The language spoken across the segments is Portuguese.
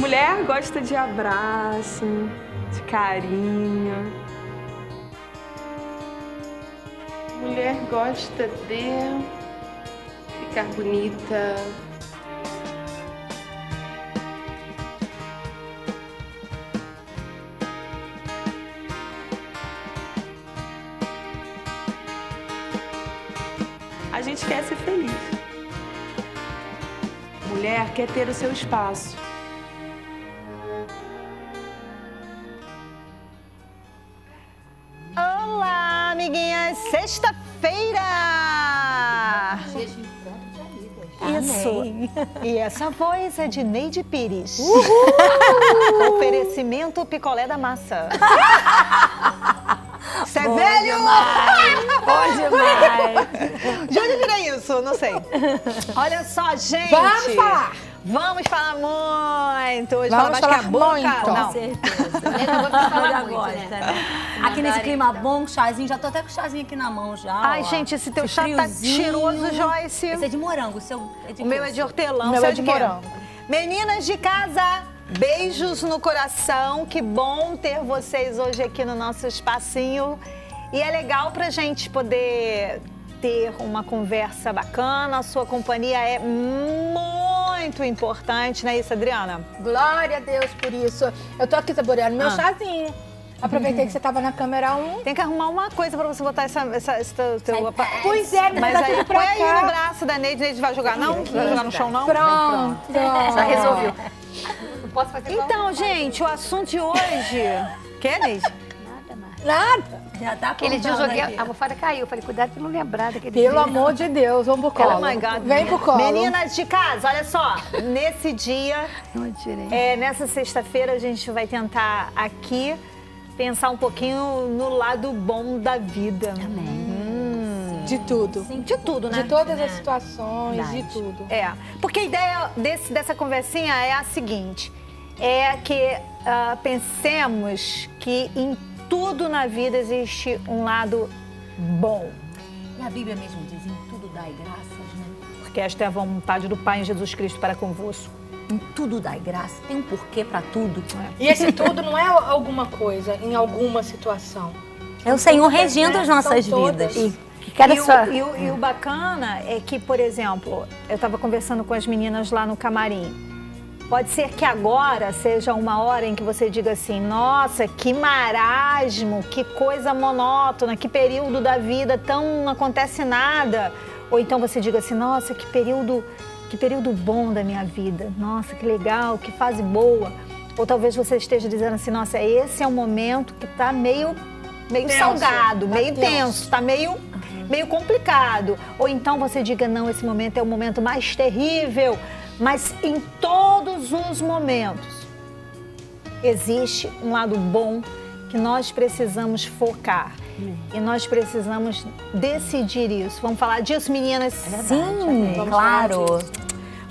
Mulher gosta de abraço, de carinho. Mulher gosta de ficar bonita. A gente quer ser feliz. Mulher quer ter o seu espaço. Olá, amiguinhas! Sexta-feira! Dia de encontro de amigas. Isso! E essa voz é de Neide Pires. Oferecimento picolé da massa. Você é velho? Bom demais! De onde vira isso? Não sei. Olha só, gente. Vamos falar. Vamos falar muito. Hoje Vamos fala mais que a falar boca. muito. Não. Com certeza. Eu já gosto, né? Aqui nesse clima bom, chazinho, já tô até com o chazinho aqui na mão já. Ai, ó. gente, esse teu chá tá cheiroso, Joyce. Esse é de morango, o seu é de O meu é de hortelã. O meu seu é de quê? morango. Meninas de casa, beijos no coração. Que bom ter vocês hoje aqui no nosso espacinho. E é legal pra gente poder ter uma conversa bacana. A sua companhia é muito importante, não é isso, Adriana? Glória a Deus por isso. Eu tô aqui saboreando meu chazinho. Aproveitei que você tava na câmera 1. Tem que arrumar uma coisa pra você botar esse teu... Pois é, Mas tá aí tudo põe pra aí no cá. braço da Neide. Neide vai jogar não? Vai jogar no chão não? Pronto. Já resolveu. Não posso fazer Então, gente, o assunto de hoje... Que, Neide? nada mais. Nada. Já tá Aquele dia eu apontando joguei, aqui. a almofada caiu. Eu falei, cuidado pra não lembrar daquele Pelo dia. amor de Deus, vamos pro colo. Oh my God. Vem pro colo. Meninas de casa, olha só. Nesse dia, Não tirei. nessa sexta-feira, a gente vai tentar aqui pensar um pouquinho no lado bom da vida. De tudo. De tudo, né? De todas as situações, de tudo. É, porque a ideia dessa conversinha é a seguinte, é que pensemos que em tudo na vida existe um lado bom, E a Bíblia mesmo diz, em tudo dai graças, né? porque esta é a vontade do Pai em Jesus Cristo para convosco. Em tudo dai graça, tem um porquê pra tudo. E esse tudo não é alguma coisa, em alguma situação. É o Senhor regindo né? as nossas São todas. vidas. Que cada E sua... o bacana é que, por exemplo, eu estava conversando com as meninas lá no camarim. Pode ser que agora seja uma hora em que você diga assim, nossa, que marasmo, que coisa monótona, que período da vida tão não acontece nada. Ou então você diga assim, nossa, que período bom da minha vida. Nossa, que legal, que fase boa. Ou talvez você esteja dizendo assim, nossa, esse é um momento que está meio Tenso, salgado, tá meio tenso. tenso, está meio complicado. Ou então você diga, não, esse momento é o momento mais terrível. Mas em todos os momentos existe um lado bom que nós precisamos focar. E nós precisamos decidir isso. Vamos falar disso, meninas? Sim, Vamos claro.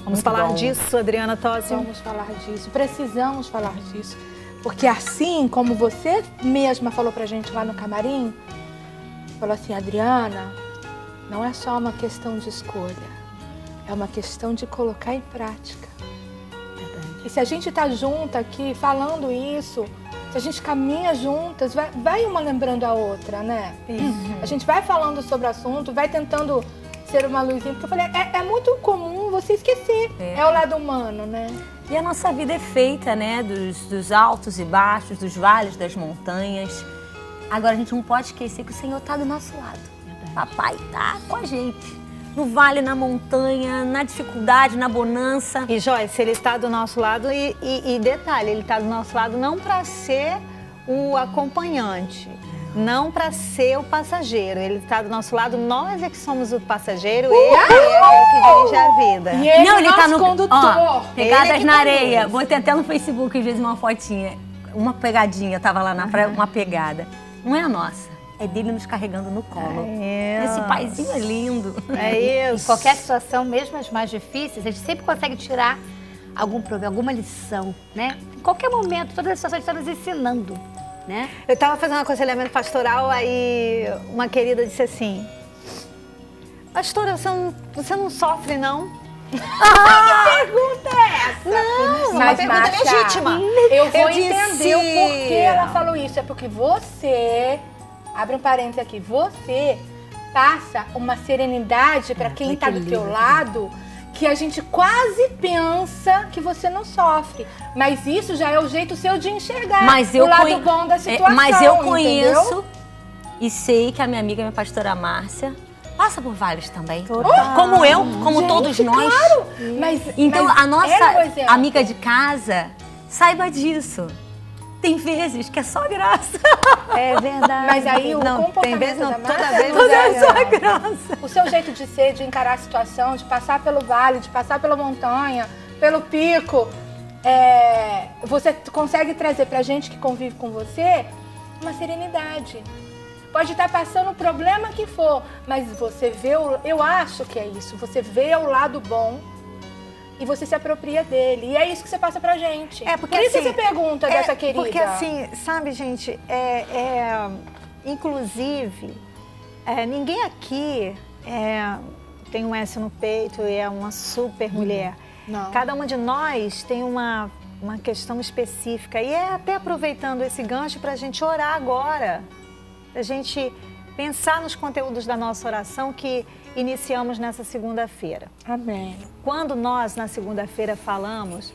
Vamos falar disso, Adriana Tossi? Vamos falar disso, precisamos falar disso. Porque assim como você mesma falou pra gente lá no camarim, falou assim, Adriana, não é só uma questão de escolha, é uma questão de colocar em prática. E se a gente tá junto aqui falando isso, se a gente caminha juntas, vai uma lembrando a outra, né? A gente vai falando sobre o assunto, vai tentando ser uma luzinha, porque eu falei, é muito comum você esquecer. É o lado humano, né? E a nossa vida é feita, né, dos altos e baixos, dos vales, das montanhas. Agora a gente não pode esquecer que o Senhor está do nosso lado. Papai está com a gente. No vale, na montanha, na dificuldade, na bonança. E Joyce, ele está do nosso lado e detalhe, ele está do nosso lado não para ser o acompanhante, não para ser o passageiro. Ele está do nosso lado, nós é que somos o passageiro, ele é que dirige a vida. E ele, Não, ele tá no condutor. Ó, pegadas Ele é que na conduz. areia. Botei até no Facebook às vezes uma fotinha. Uma pegadinha, tava lá na praia, uma pegada. Não é a nossa, é dele nos carregando no colo. Esse paizinho é lindo. É Em isso. qualquer situação, mesmo as mais difíceis, a gente sempre consegue tirar algum problema, alguma lição, né? Em qualquer momento, todas as situações estão nos ensinando, né? Eu estava fazendo um aconselhamento pastoral, aí uma querida disse assim, pastora, você não sofre, não? Não, uma pergunta Márcia, legítima. Eu vou disse- entender o porquê ela falou isso. É porque você, abre um parênteses aqui, você passa uma serenidade para quem tá do teu lado que a gente quase pensa que você não sofre. Mas isso já é o jeito seu de enxergar o lado bom da situação, mas eu conheço entendeu? e sei que a minha amiga, minha pastora Márcia, passa por vales também. Total. Como eu, como Gente, todos nós. Claro, mas, Então, mas a nossa era um exemplo. amiga de casa, saiba disso. Tem vezes que é só graça. É verdade. Mas aí o não, comportamento tem vezes não, da toda Márcia vez não É só é. graça. O seu jeito de ser, de encarar a situação, de passar pelo vale, de passar pela montanha, pelo pico, você consegue trazer pra gente que convive com você uma serenidade. Pode estar passando o problema que for, mas você vê, eu acho que é isso, você vê o lado bom e você se apropria dele. E é isso que você passa pra gente. É, porque por isso assim, essa pergunta dessa querida. Porque assim, sabe, gente, inclusive, ninguém aqui tem um S no peito e é uma super mulher. Não. Cada uma de nós tem uma questão específica. E é até aproveitando esse gancho para a gente orar agora. Para a gente pensar nos conteúdos da nossa oração que iniciamos nessa segunda-feira. Amém. Quando nós, na segunda-feira, falamos,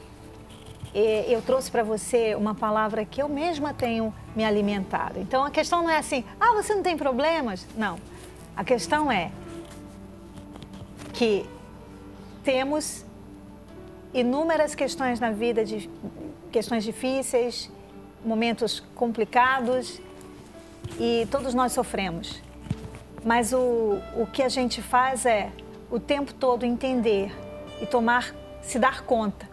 eu trouxe para você uma palavra que eu mesma tenho me alimentado. Então, a questão não é assim, você não tem problemas? Não. A questão é que temos inúmeras questões na vida, questões difíceis, momentos complicados, e todos nós sofremos. Mas o que a gente faz é, o tempo todo, entender e se dar conta,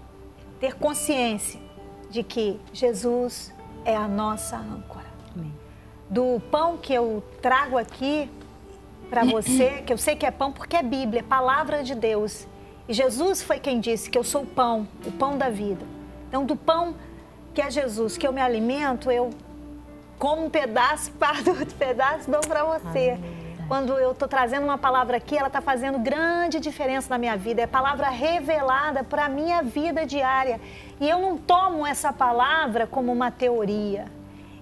ter consciência de que Jesus é a nossa âncora. Amém. Do pão que eu trago aqui para você, que eu sei que é pão porque é Bíblia, é palavra de Deus. E Jesus foi quem disse que eu sou o pão da vida. Então, do pão que é Jesus, que eu me alimento, eu como um pedaço, parto outro pedaço e dou para você. Quando eu estou trazendo uma palavra aqui, ela está fazendo grande diferença na minha vida. É palavra revelada para a minha vida diária. E eu não tomo essa palavra como uma teoria.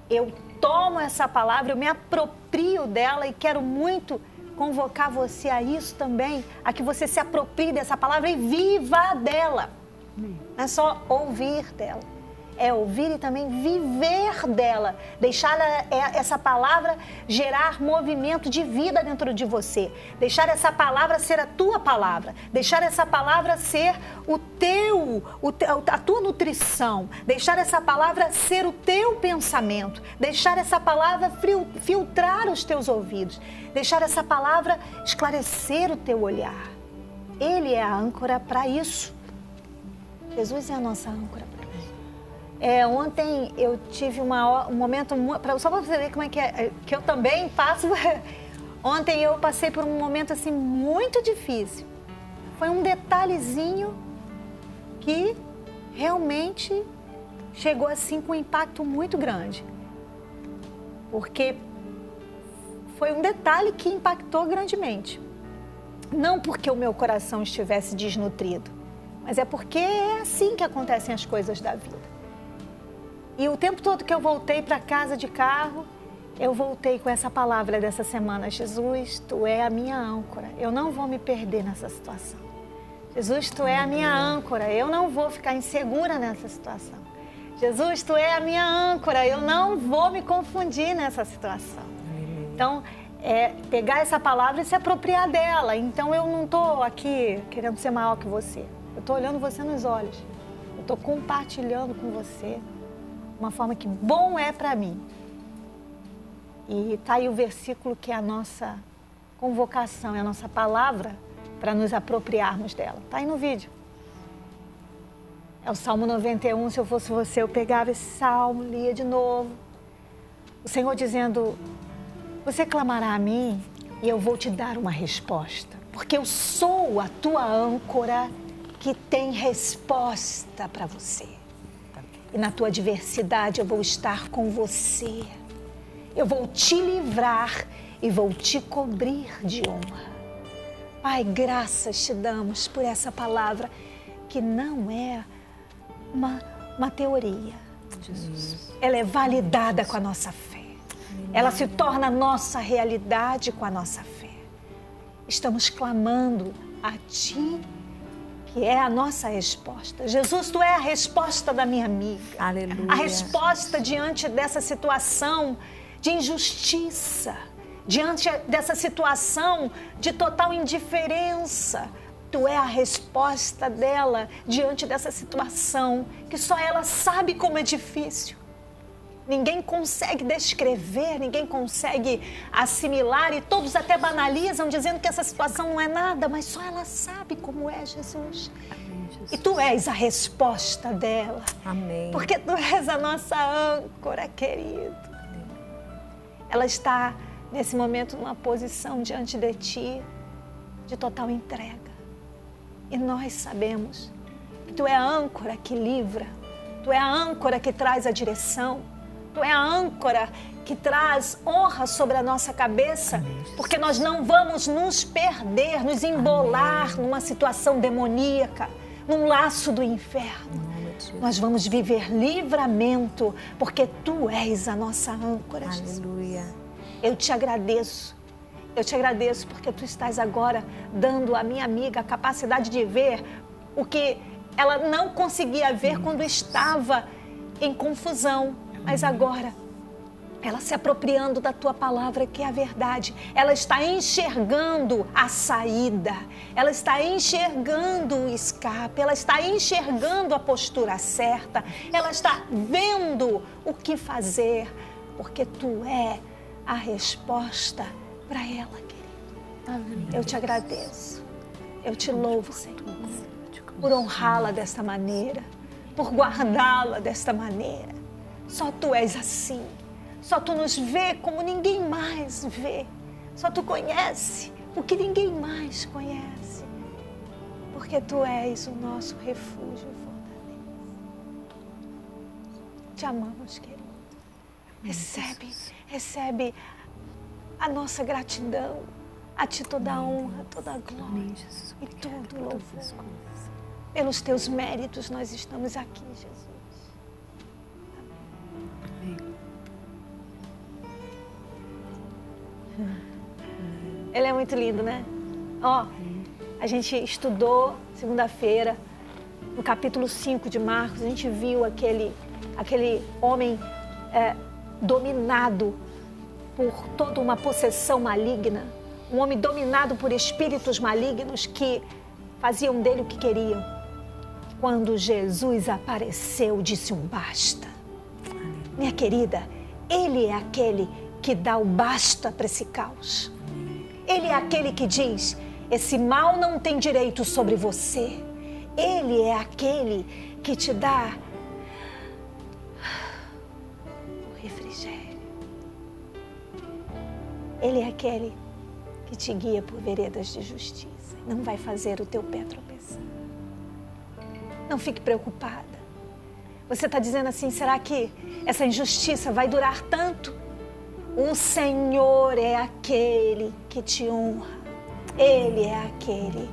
Eu tomo essa palavra, eu me aproprio dela e quero muito convocar você a isso também, a que você se aproprie dessa palavra e viva dela. Não é só ouvir dela. É ouvir e também viver dela. Deixar essa palavra gerar movimento de vida dentro de você. Deixar essa palavra ser a tua palavra. Deixar essa palavra ser a tua nutrição. Deixar essa palavra ser o teu pensamento. Deixar essa palavra filtrar os teus ouvidos. Deixar essa palavra esclarecer o teu olhar. Ele é a âncora para isso. Jesus é a nossa âncora para isso. Ontem eu tive um momento, só para você ver como é que eu também passo. Ontem eu passei por um momento assim muito difícil. Foi um detalhezinho que realmente chegou assim com um impacto muito grande. Porque foi um detalhe que impactou grandemente. Não porque o meu coração estivesse desnutrido, mas é porque é assim que acontecem as coisas da vida. E o tempo todo que eu voltei para casa de carro, eu voltei com essa palavra dessa semana. Jesus, tu é a minha âncora. Eu não vou me perder nessa situação. Jesus, tu é a minha âncora. Eu não vou ficar insegura nessa situação. Jesus, tu é a minha âncora. Eu não vou me confundir nessa situação. Então, pegar essa palavra e se apropriar dela. Então, eu não estou aqui querendo ser maior que você. Eu estou olhando você nos olhos. Eu estou compartilhando com você uma forma que bom é para mim. E está aí o versículo que é a nossa convocação, é a nossa palavra para nos apropriarmos dela. Está aí no vídeo. É o Salmo 91, se eu fosse você, eu pegava esse salmo, lia de novo. O Senhor dizendo, você clamará a mim e eu vou te dar uma resposta. Porque eu sou a tua âncora que tem resposta para você. E na tua adversidade eu vou estar com você. Eu vou te livrar e vou te cobrir de honra. Pai, graças te damos por essa palavra que não é uma teoria. Ela é validada com a nossa fé. Ela se torna nossa realidade com a nossa fé. Estamos clamando a Ti, que é a nossa resposta. Jesus, Tu é a resposta da minha amiga. Aleluia. A resposta diante dessa situação de injustiça, diante dessa situação de total indiferença. Tu é a resposta dela diante dessa situação que só ela sabe como é difícil. Ninguém consegue descrever, ninguém consegue assimilar e todos até banalizam dizendo que essa situação não é nada, mas só ela sabe como é, Jesus. Amém, Jesus. E Tu és a resposta dela. Amém. Porque Tu és a nossa âncora, querido. Ela está nesse momento numa posição diante de Ti de total entrega. E nós sabemos que Tu é a âncora que livra, Tu é a âncora que traz a direção, Tu é a âncora que traz honra sobre a nossa cabeça, porque nós não vamos nos perder, nos embolar numa situação demoníaca, num laço do inferno. Nós vamos viver livramento, porque Tu és a nossa âncora, Jesus. Aleluia. Eu te agradeço porque Tu estás agora dando à minha amiga a capacidade de ver o que ela não conseguia ver quando estava em confusão. Mas agora, ela se apropriando da Tua palavra, que é a verdade. Ela está enxergando a saída, ela está enxergando o escape, ela está enxergando a postura certa, ela está vendo o que fazer, porque Tu é a resposta para ela, querido. Eu te agradeço, eu te louvo, Senhor, por honrá-la desta maneira, por guardá-la desta maneira. Só Tu és assim, só Tu nos vê como ninguém mais vê, só Tu conhece o que ninguém mais conhece, porque Tu és o nosso refúgio e fortaleza. Te amamos, querido. Recebe a nossa gratidão, a Ti toda a honra, toda a glória e todo o louvor. Pelos Teus méritos nós estamos aqui, Jesus. Ele é muito lindo, né? Ó, a gente estudou segunda-feira, no capítulo 5 de Marcos, a gente viu aquele homem dominado por toda uma possessão maligna, um homem dominado por espíritos malignos que faziam dele o que queriam. Quando Jesus apareceu, disse um basta. Minha querida, Ele é aquele que dá o basta para esse caos. Ele é aquele que diz, esse mal não tem direito sobre você. Ele é aquele que te dá o refrigério. Ele é aquele que te guia por veredas de justiça. Não vai fazer o teu pé tropeçar. Não fique preocupada. Você está dizendo assim, será que essa injustiça vai durar tanto? O Senhor é aquele que te honra. Ele é aquele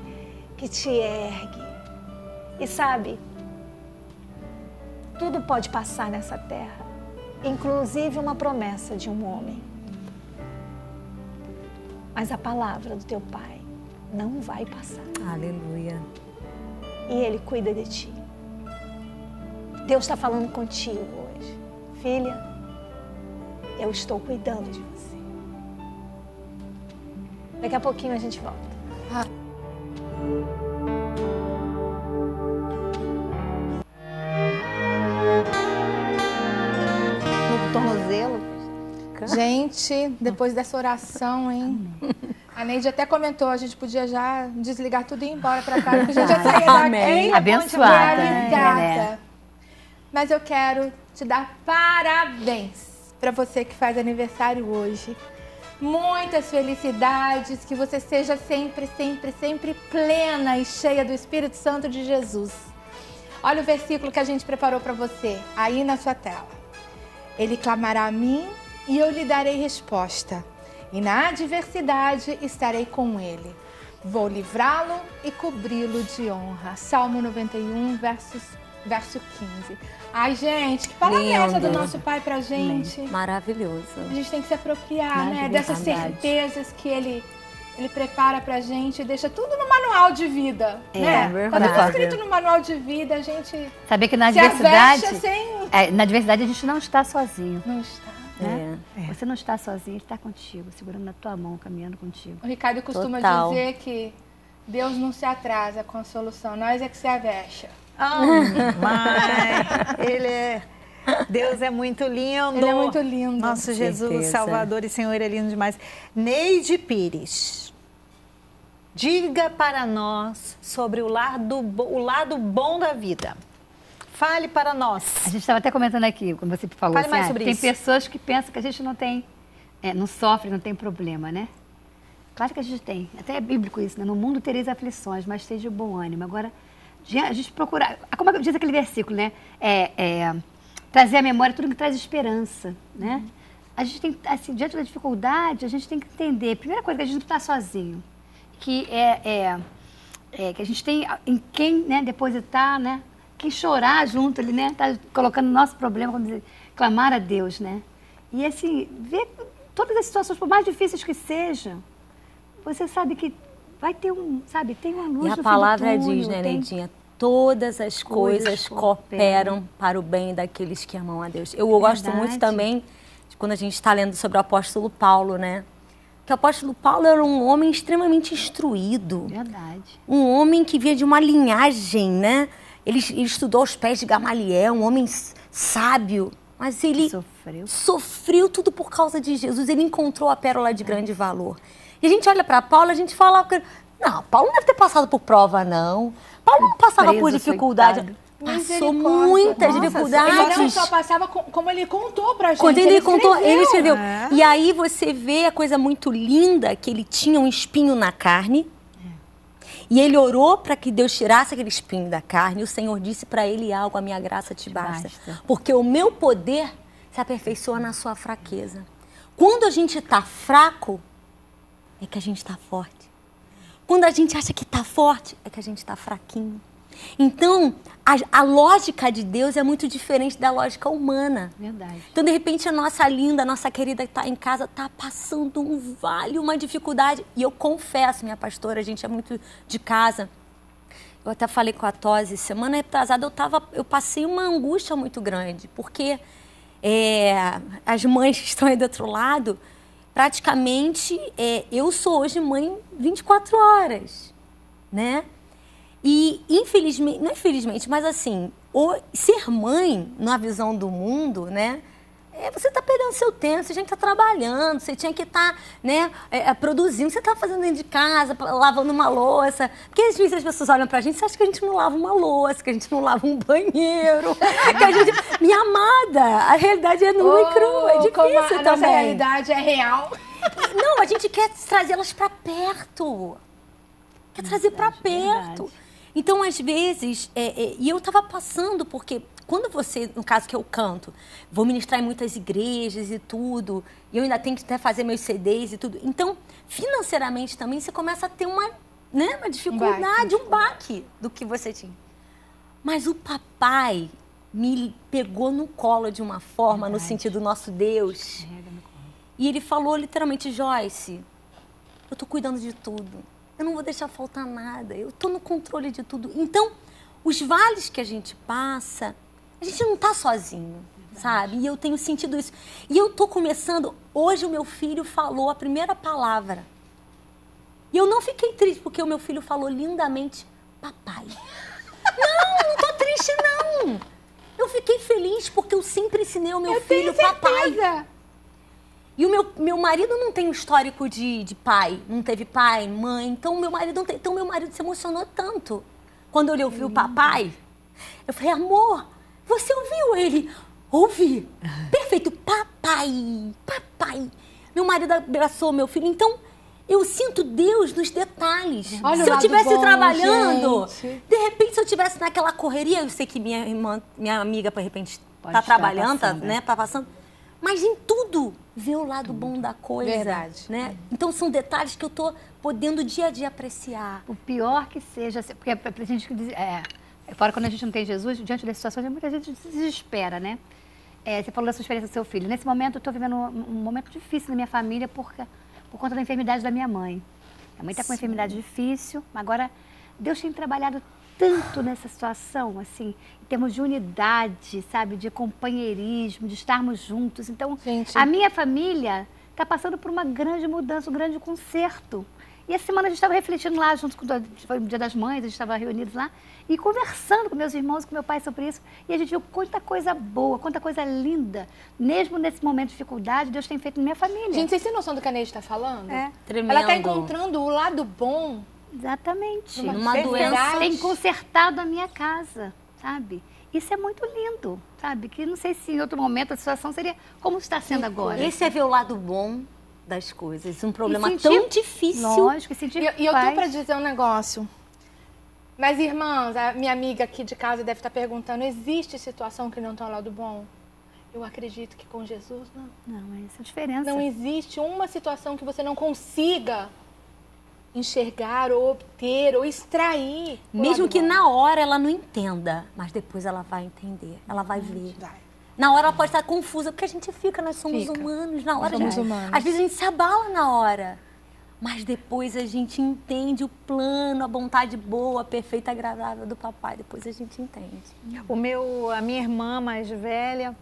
que te ergue. E sabe, tudo pode passar nessa terra, inclusive uma promessa de um homem. Mas a palavra do teu Pai não vai passar. Aleluia. E Ele cuida de ti. Deus está falando contigo hoje. Filha, eu estou cuidando de você. Daqui a pouquinho a gente volta. No tornozelo. Gente, depois dessa oração, hein? A Neide até comentou, a gente podia já desligar tudo e ir embora pra casa, porque a gente já saía daqui. Abençoada. Realizada. Mas eu quero te dar parabéns para você que faz aniversário hoje. Muitas felicidades, que você seja sempre, sempre, sempre plena e cheia do Espírito Santo de Jesus. Olha o versículo que a gente preparou para você, aí na sua tela. Ele clamará a mim e eu lhe darei resposta. E na adversidade estarei com ele. Vou livrá-lo e cobri-lo de honra. Salmo 91, versos verso 15. Ai, gente, que palavra é essa do nosso Pai pra gente? Maravilhoso. A gente tem que se apropriar, né? Dessas certezas que Ele prepara pra gente e deixa tudo no manual de vida, né? Tá tudo escrito no manual de vida, a gente Saber que na se adversidade, aveste sem... na adversidade a gente não está sozinho. Não está. Né? Você não está sozinho, ele está contigo, segurando na tua mão, caminhando contigo. O Ricardo costuma Total. dizer que Deus não se atrasa com a solução, nós é que se avexa. Deus é muito lindo. Ele é muito lindo. Nosso Jesus, certeza. Salvador e Senhor, é lindo demais. Neide Pires, diga para nós sobre o lado bom da vida. Fale para nós. A gente estava até comentando aqui, como você falou, Fale mais sobre tem isso. pessoas que pensam que a gente não tem, não sofre, não tem problema, né? Claro que a gente tem, até é bíblico isso, né? No mundo tereis aflições, mas esteja de bom ânimo. Agora, a gente procura, como diz aquele versículo, né? Trazer à memória tudo que traz esperança, né? A gente tem, assim, diante da dificuldade, a gente tem que entender, primeira coisa, que a gente não está sozinho, que que a gente tem em quem, né, depositar, né? Quem chorar junto ali, né? Tá colocando o nosso problema, como dizer, clamar a Deus, né? E assim, ver todas as situações, por mais difíceis que sejam, você sabe que vai ter tem uma luz E no a fim do palavra túnel, diz, né, tem- Neidinha? Todas as coisas cooperam para o bem daqueles que amam a Deus. Eu gosto muito também de quando a gente está lendo sobre o apóstolo Paulo, né? Que o apóstolo Paulo era um homem extremamente instruído. Verdade. Um homem que vinha de uma linhagem, né? Ele estudou aos pés de Gamaliel, um homem sábio. Mas ele sofreu tudo por causa de Jesus. Ele encontrou a pérola de grande valor. E a gente olha para Paulo, a gente fala... Não, Paulo não deve ter passado por prova, não. Paulo não passava por dificuldade. Passou muitas dificuldades. Ele não só passava, como ele contou pra gente. Quando ele contou, ele escreveu. É. E aí você vê a coisa muito linda, que ele tinha um espinho na carne. E ele orou para que Deus tirasse aquele espinho da carne. E o Senhor disse para ele algo: a minha graça te basta. Porque o meu poder se aperfeiçoa na sua fraqueza. Quando a gente está fraco, é que a gente está forte. Quando a gente acha que está forte, é que a gente está fraquinho. Então, a lógica de Deus é muito diferente da lógica humana. Verdade. Então, de repente, a nossa linda, a nossa querida que está em casa, está passando um vale, uma dificuldade. E eu confesso, minha pastora, a gente é muito de casa. Eu até falei com a Tosi, semana retrasada eu passei uma angústia muito grande, porque as mães que estão aí do outro lado, praticamente, eu sou hoje mãe 24 horas, né? E, infelizmente, não infelizmente, mas assim, ser mãe, na visão do mundo, né? Você está perdendo seu tempo, você tinha que estar trabalhando, você tinha que estar, né, produzindo, você está fazendo dentro de casa, lavando uma louça. Porque às vezes as pessoas olham pra gente e acham que a gente não lava uma louça, que a gente não lava um banheiro. Que a gente... Minha amada, a realidade é nua e crua, é difícil a também. nossa realidade é real. Não, a gente quer trazê-las para perto. Quer trazer para perto. Verdade. Então, às vezes, e eu estava passando, porque quando você, no caso que eu canto, vou ministrar em muitas igrejas e tudo, e eu ainda tenho que até fazer meus CDs e tudo. Então, financeiramente também, você começa a ter uma dificuldade, um baque do que você tinha. Mas o papai me pegou no colo de uma forma, no sentido do nosso Deus. E ele falou literalmente: Joyce, eu tô cuidando de tudo. Eu não vou deixar faltar nada. Eu tô no controle de tudo. Então, os vales que a gente passa, a gente não tá sozinho, sabe? E eu tenho sentido isso. E eu tô começando... Hoje o meu filho falou a primeira palavra. E eu não fiquei triste, porque o meu filho falou lindamente: papai. Não tô triste, não. Eu fiquei feliz porque eu sempre ensinei ao meu filho papai. E o meu marido não tem um histórico de pai, não teve pai, mãe, então meu marido não tem. Então meu marido se emocionou tanto. Quando ele ouviu o papai, eu falei: amor, você ouviu ele? Ouvi. Perfeito, papai, papai. Meu marido abraçou meu filho. Então, eu sinto Deus nos detalhes. Olha, se eu estivesse trabalhando, gente. de repente, se eu estivesse naquela correria, eu sei que minha amiga, de repente, está trabalhando, tá passando. Mas em tudo, vê o lado bom da coisa. Verdade. Né? Então, são detalhes que eu estou podendo dia a dia apreciar. O pior que seja, porque pra gente dizer, Fora quando a gente não tem Jesus, diante das situações, muita gente se desespera, né? Você falou da sua experiência do seu filho. Nesse momento, eu estou vivendo um momento difícil na minha família por conta da enfermidade da minha mãe. A mãe está com uma enfermidade difícil, mas agora Deus tem trabalhado tanto nessa situação, assim, em termos de unidade, sabe, de companheirismo, de estarmos juntos. Então, a minha família está passando por uma grande mudança, um grande conserto. E essa semana a gente estava refletindo lá, junto com foi o Dia das Mães, a gente estava reunidos lá, e conversando com meus irmãos, com meu pai sobre isso. E a gente viu quanta coisa boa, quanta coisa linda. Mesmo nesse momento de dificuldade, Deus tem feito na minha família. Gente, vocês têm noção do que a Neide está falando? Tremendo. Ela está encontrando o lado bom. Exatamente. Numa doença. Tem consertado a minha casa, sabe? Isso é muito lindo, sabe? Que não sei se em outro momento a situação seria como está sendo agora. Esse é ver o lado bom das coisas. Um problema tão difícil. Lógico, e sentir E eu tô para dizer um negócio. Mas, irmãs, a minha amiga aqui de casa deve estar perguntando, existe situação que não tem o lado bom? Eu acredito que com Jesus, não. Não, essa é a diferença. Não existe uma situação que você não consiga enxergar, ou obter, ou extrair. Mesmo que na hora ela não entenda, mas depois ela vai entender, ela vai ver. Na hora ela pode estar confusa, porque a gente fica, nós somos humanos, na hora somos humanos. Às vezes a gente se abala na hora, mas depois a gente entende o plano, a vontade boa, perfeita, agradável do papai, depois a gente entende. A minha irmã mais velha,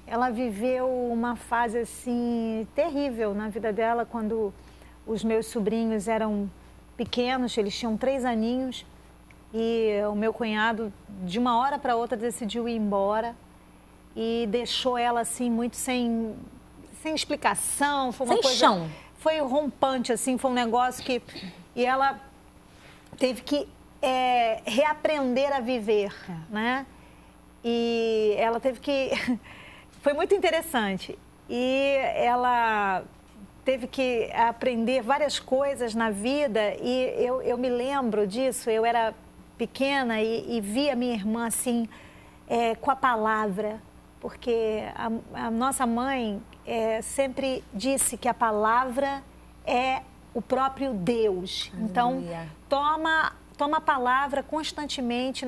ela viveu uma fase assim terrível na vida dela quando os meus sobrinhos eram pequenos, eles tinham 3 aninhos e o meu cunhado de uma hora para outra decidiu ir embora e deixou ela assim muito sem explicação, foi uma sem coisa, chão. Foi rompante assim, foi um negócio que e ela teve que reaprender a viver, né? E ela teve que foi muito interessante e ela teve que aprender várias coisas na vida e eu me lembro disso, eu era pequena e via minha irmã assim, com a palavra, porque a nossa mãe sempre disse que a palavra é o próprio Deus. Então, toma a palavra constantemente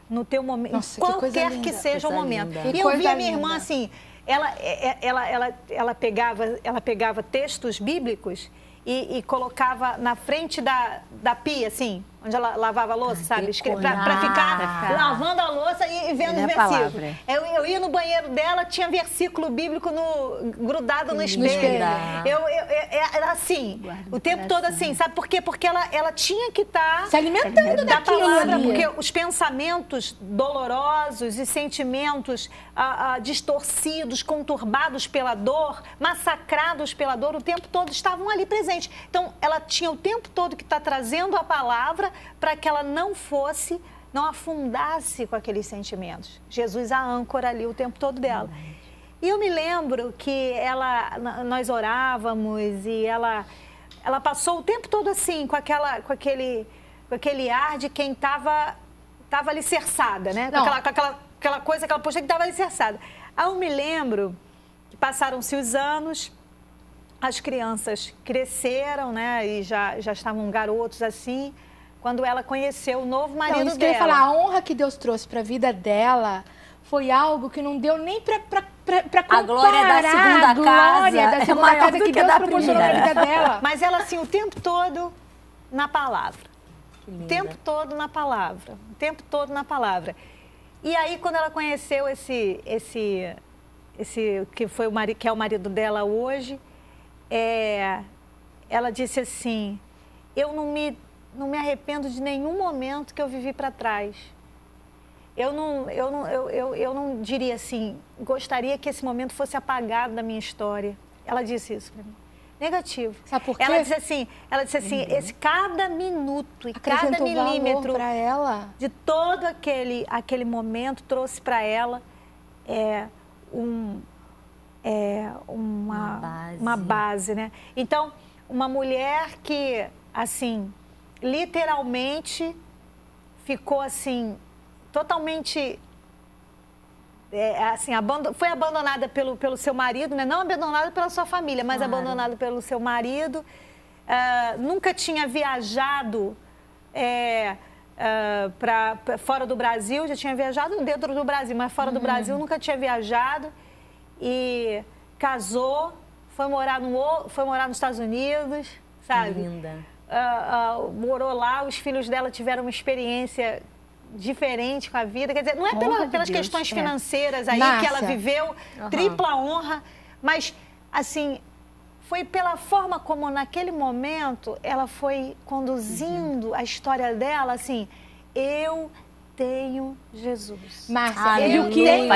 no teu momento, Nossa, qualquer que seja o momento. E eu via a minha irmã assim, ela pegava textos bíblicos e colocava na frente da pia, assim, onde ela lavava a louça, sabe? Para ficar lavando a louça e vendo os versículos. Eu ia no banheiro dela, tinha versículo bíblico grudado no espelho. Era assim, o tempo todo assim, sabe por quê? Porque ela tinha que estar se alimentando da palavra, porque os pensamentos dolorosos e sentimentos distorcidos, conturbados pela dor, massacrados pela dor, o tempo todo estavam ali presentes. Então, ela tinha o tempo todo que está trazendo a palavra para que ela não afundasse com aqueles sentimentos. Jesus a âncora ali o tempo todo dela. E eu me lembro que nós orávamos e ela passou o tempo todo assim, com aquele ar de quem estava alicerçada, né? Com aquela coisa, aquela postura que estava alicerçada. Aí eu me lembro que passaram-se os anos, as crianças cresceram, né? E já estavam garotos assim, quando ela conheceu o novo marido dela. Eu ia falar, a honra que Deus trouxe para a vida dela foi algo que não deu nem para comparar. A glória da segunda casa que Deus proporcionou na vida dela. Mas ela assim, o tempo todo na palavra. O tempo todo na palavra. O tempo todo na palavra. E aí, quando ela conheceu esse que é o marido dela hoje, ela disse assim, eu não me arrependo de nenhum momento que eu vivi para trás. Eu não diria assim, gostaria que esse momento fosse apagado da minha história. Ela disse isso para mim. Negativo. Sabe por quê? Ela disse assim, cada minuto e cada milímetro para ela de todo aquele momento trouxe para ela uma base, né? Então, uma mulher que, assim, literalmente ficou, assim, totalmente, foi abandonada pelo seu marido, né? Não abandonada pela sua família, mas abandonada pelo seu marido. Nunca tinha viajado para fora do Brasil, já tinha viajado dentro do Brasil, mas fora do Brasil nunca tinha viajado. E casou, foi morar nos Estados Unidos, sabe? Linda. Morou lá, os filhos dela tiveram uma experiência diferente com a vida. Quer dizer, não é pelas questões financeiras aí que ela viveu, tripla honra, mas, assim, foi pela forma como, naquele momento, ela foi conduzindo a história dela, assim, eu tenho Jesus. Márcia, e o que é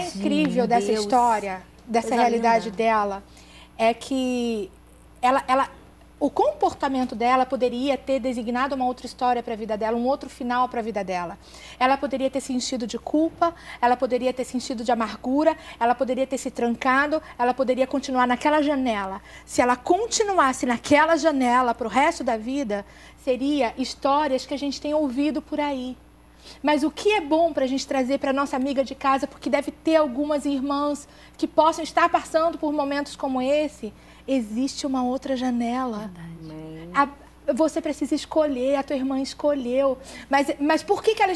incrível dessa Deus. História, dessa realidade dela, é que o comportamento dela poderia ter designado uma outra história para a vida dela, um outro final para a vida dela. Ela poderia ter se enchido de culpa, ela poderia ter se enchido de amargura, ela poderia ter se trancado, ela poderia continuar naquela janela. Se ela continuasse naquela janela para o resto da vida, seria histórias que a gente tem ouvido por aí. Mas o que é bom para a gente trazer para nossa amiga de casa, porque deve ter algumas irmãs que possam estar passando por momentos como esse, existe uma outra janela. Você precisa escolher, a tua irmã escolheu. Mas por que ela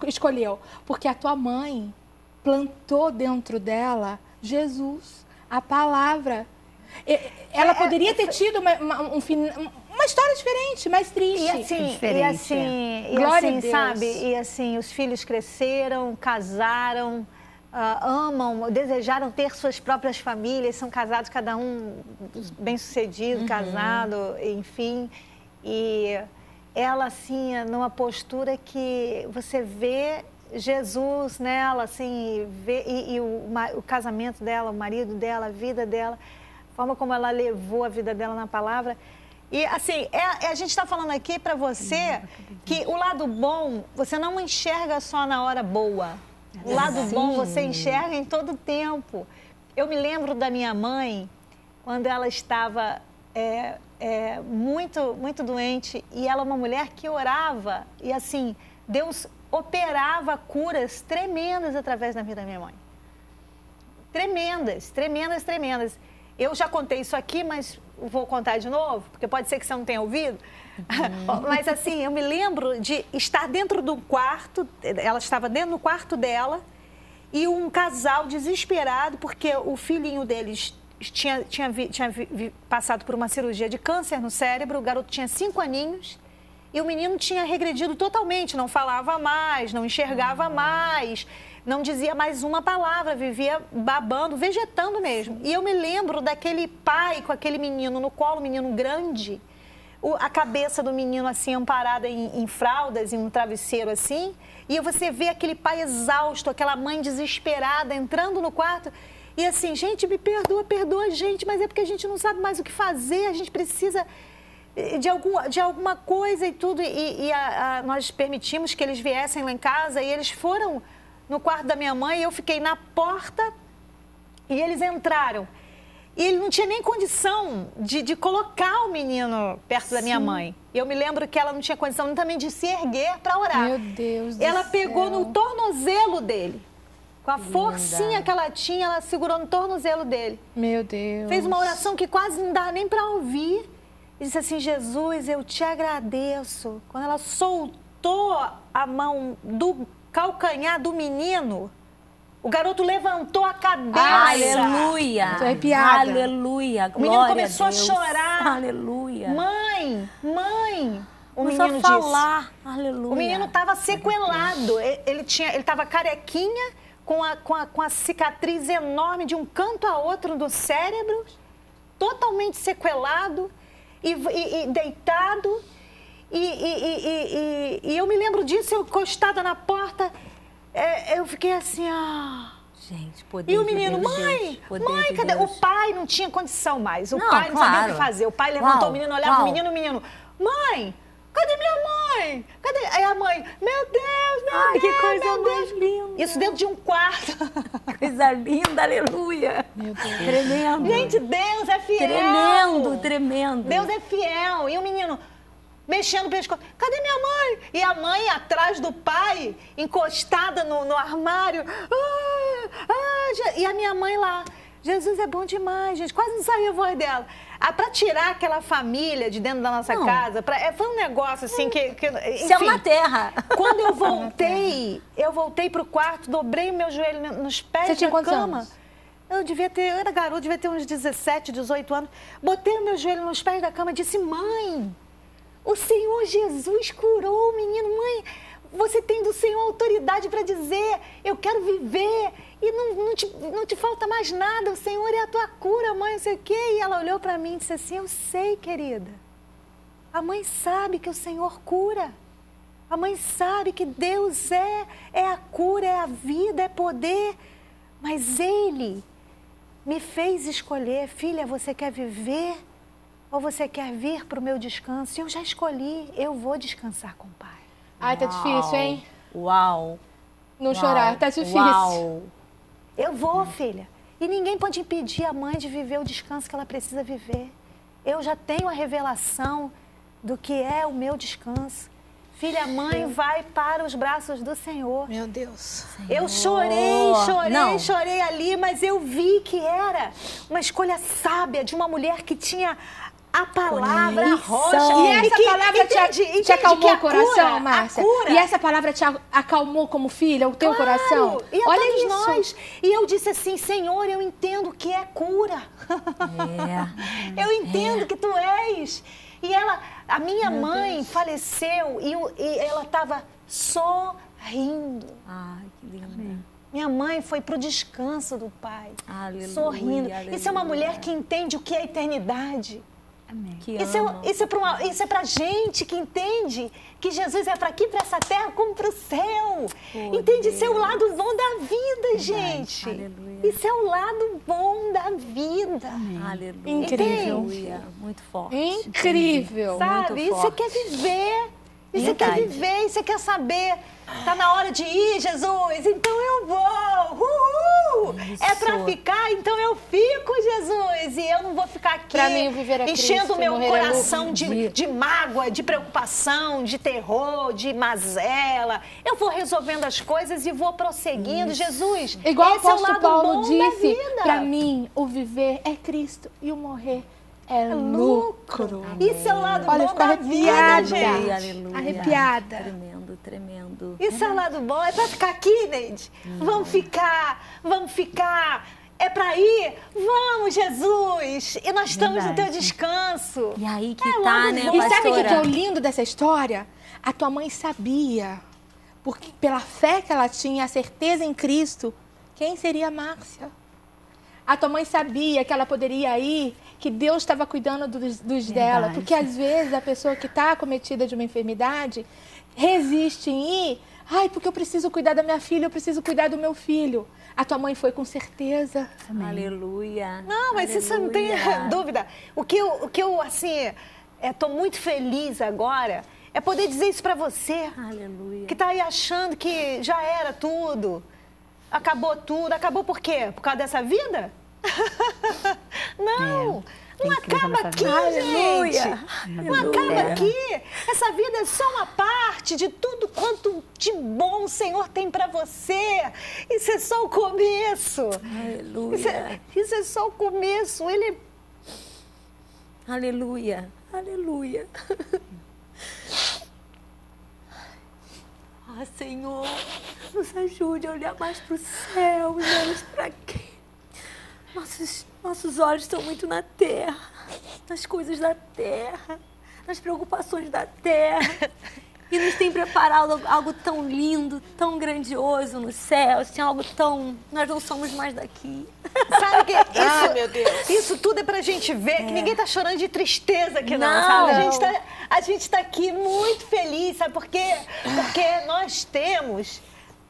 escolheu? Porque a tua mãe plantou dentro dela Jesus, a palavra. Ela poderia ter tido uma história diferente, mais triste. Glória a Deus. Sabe? E assim, os filhos cresceram, casaram, amam, desejaram ter suas próprias famílias, são casados, cada um bem-sucedido, casado, enfim. E ela, assim, numa postura que você vê Jesus nela, assim, o casamento dela, o marido dela, a vida dela, a forma como ela levou a vida dela na palavra. E, assim, a gente está falando aqui para você que o lado bom, você não enxerga só na hora boa. O lado bom você enxerga em todo o tempo. Eu me lembro da minha mãe, quando ela estava muito, muito doente, e ela é uma mulher que orava, e assim, Deus operava curas tremendas através da vida da minha mãe. Tremendas, tremendas, tremendas. Eu já contei isso aqui, mas vou contar de novo, porque pode ser que você não tenha ouvido. Mas assim, eu me lembro de estar dentro do quarto, ela estava dentro do quarto dela, e um casal desesperado, porque o filhinho deles tinha passado por uma cirurgia de câncer no cérebro, o garoto tinha 5 aninhos, e o menino tinha regredido totalmente, não falava mais, não enxergava mais, não dizia mais uma palavra, vivia babando, vegetando mesmo. E eu me lembro daquele pai com aquele menino no colo, um menino grande, a cabeça do menino assim amparada em fraldas, em um travesseiro assim, e você vê aquele pai exausto, aquela mãe desesperada entrando no quarto e assim, gente, me perdoa, perdoa a gente, mas é porque a gente não sabe mais o que fazer, a gente precisa de alguma coisa e tudo, nós permitimos que eles viessem lá em casa, e eles foram no quarto da minha mãe, e eu fiquei na porta e eles entraram. E ele não tinha nem condição de colocar o menino perto da minha mãe. Eu me lembro que ela não tinha condição também de se erguer para orar. Meu Deus do céu. Ela pegou no tornozelo dele. Com a forcinha que ela tinha, ela segurou no tornozelo dele. Meu Deus. Fez uma oração que quase não dá nem para ouvir. E disse assim, Jesus, eu te agradeço. Quando ela soltou a mão do calcanhar do menino, o garoto levantou a cabeça. Aleluia! Tô arrepiada. Aleluia! Glória O menino começou a chorar. Aleluia! Mãe! O começou menino a falar. disse. Aleluia! O menino estava sequelado. Ele estava carequinha, com a cicatriz enorme de um canto a outro do cérebro, totalmente sequelado e deitado. E eu me lembro disso, eu encostada na porta, eu fiquei assim, Gente, poder. E o menino, mãe, cadê? O pai não tinha condição mais, o pai não sabia o que fazer. O pai levantou o menino, olhava o menino, mãe, cadê minha mãe? Cadê? Aí a mãe, meu Deus, que coisa mais linda. Isso dentro de um quarto. Coisa linda, aleluia. Meu Deus. Tremendo. Gente, Deus é fiel. Tremendo, tremendo. Deus é fiel. E o menino mexendo o pescoço. Cadê minha mãe? E a mãe atrás do pai, encostada no armário. E a minha mãe lá. Jesus é bom demais, gente. Quase não saía a voz dela. Para tirar aquela família de dentro da nossa casa, foi um negócio assim que céu na terra. Quando eu voltei pro quarto, dobrei o meu joelho nos pés Você tinha da quantos cama. anos? Eu era garota, devia ter uns 17, 18 anos. Botei o meu joelho nos pés da cama e disse: mãe, o Senhor Jesus curou o menino. Mãe, você tem do Senhor autoridade para dizer: eu quero viver e não te falta mais nada. O Senhor é a tua cura, mãe, não sei o quê. E ela olhou para mim e disse assim: eu sei, querida. A mãe sabe que o Senhor cura. A mãe sabe que Deus é a cura, é a vida, é poder. Mas Ele me fez escolher: filha, você quer viver ou você quer vir para o meu descanso? E eu já escolhi, eu vou descansar com o Pai. Ai, tá difícil, hein? Uau. Não chorar, tá difícil. Uau. Eu vou, filha. E ninguém pode impedir a mãe de viver o descanso que ela precisa viver. Eu já tenho a revelação do que é o meu descanso. Filha, a mãe vai para os braços do Senhor. Meu Deus. Eu chorei ali, mas eu vi que era uma escolha sábia de uma mulher que tinha a palavra roxa. E essa palavra te acalmou o coração, Márcia? E essa palavra te acalmou como filha, o teu coração? E olha todos nós. E eu disse assim: Senhor, eu entendo que é cura. Eu entendo que tu és. E a minha mãe faleceu e ela estava sorrindo. Ai, que lindo. Minha mãe foi para o descanso do Pai, Aleluia, sorrindo. aleluia. Isso é uma mulher que entende o que é a eternidade. Amém. Isso é pra gente que entende que Jesus é para aqui, para essa terra, como para o céu. Entende? Isso é o lado bom da vida, gente. Aleluia. Isso é o lado bom da vida. Aleluia. Incrível. Aleluia. Muito forte. Incrível. Sabe? Muito Isso forte. quer viver. Isso quer viver, isso quer saber. Tá na hora de ir, Jesus, então eu vou. Uhul! Isso. É pra ficar, então eu fico, Jesus. E eu não vou ficar aqui Pra mim, viver é enchendo Cristo, o meu morrer é coração lucro. de mágoa, de preocupação, de terror, de mazela. Eu vou resolvendo as coisas e vou prosseguindo. Jesus, Igual o esse é o apóstolo lado Paulo bom disse, da vida. pra mim, o viver é Cristo e o morrer é lucro. Isso é o lado Olha, eu bom fico da vida, arrepiada. gente. Aleluia. Arrepiada. Tremendo, tremendo. Isso é o lado bom. É pra ficar aqui, Neide? Vamos ficar. É pra ir? Vamos, Jesus. E nós estamos no teu descanso. E aí que É tá, lado né, bom. E sabe o que é o pastora? lindo dessa história? A tua mãe sabia, porque pela fé que ela tinha, a certeza em Cristo, quem seria a Márcia? A tua mãe sabia que ela poderia ir, que Deus estava cuidando dos dela. Porque às vezes a pessoa que está acometida de uma enfermidade resiste em ir. Ai, porque eu preciso cuidar da minha filha, eu preciso cuidar do meu filho. A tua mãe foi com certeza. Aleluia. Não, mas isso não tem dúvida. O que eu assim, tô muito feliz agora é poder dizer isso pra você. Aleluia. Que tá aí achando que já era tudo. Acabou tudo. Acabou por quê? Por causa dessa vida? Não. Não acaba aqui, gente. Não acaba aqui. Essa vida é só uma parte de tudo quanto de bom o Senhor tem pra você. Isso é só o começo. Aleluia. Isso é só o começo. Ele... Aleluia. Aleluia. Ah, Senhor, nos ajude a olhar mais para o céu e menos para quê? Nossos olhos estão muito na terra, nas coisas da terra, nas preocupações da terra. E nos tem preparado algo tão lindo, tão grandioso no céu. Tem algo tão... Nós não somos mais daqui. Sabe que isso tudo é pra gente ver que ninguém tá chorando de tristeza aqui, não, sabe? A gente tá aqui muito feliz, sabe por quê? Porque nós temos,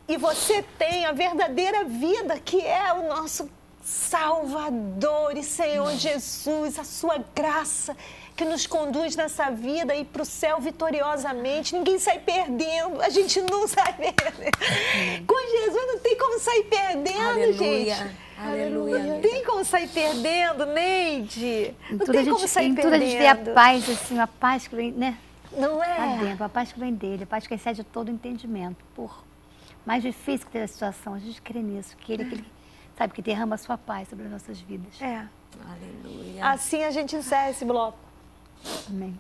e você tem a verdadeira vida, que é o nosso Salvador e Senhor Jesus, a sua graça que nos conduz nessa vida e para o céu vitoriosamente. Ninguém sai perdendo, a gente não sai perdendo. Com Jesus não tem como sair perdendo, Aleluia. gente. Aleluia. Não tem como sair perdendo, Neide. Não tem como sair em tudo perdendo. a gente vê a paz, assim, a paz que vem, né? Não Lá é? dentro, a paz que vem dele, a paz que excede todo entendimento. Por mais difícil que tenha a situação, a gente crê nisso, que ele, sabe, que derrama a sua paz sobre as nossas vidas. É. Aleluia. Assim a gente encerra esse bloco. Amém.